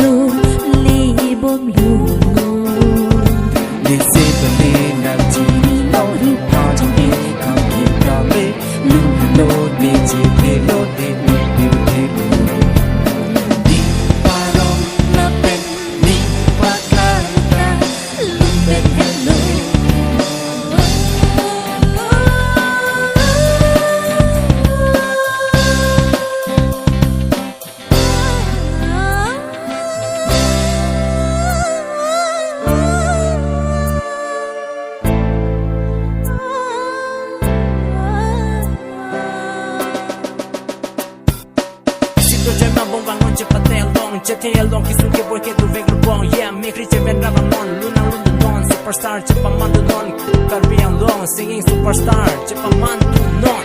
lu li bom lu They say the name that you know who part of me come keep your way lu lo ni chi pe lo de ni ni de ni paro la pen ni pa ka lu ben hello Che long kisun ke boy ke tu vek long yeah me kri che ven rava non luna non superstar che pa mandu non carbian long singing superstar che pa mandu non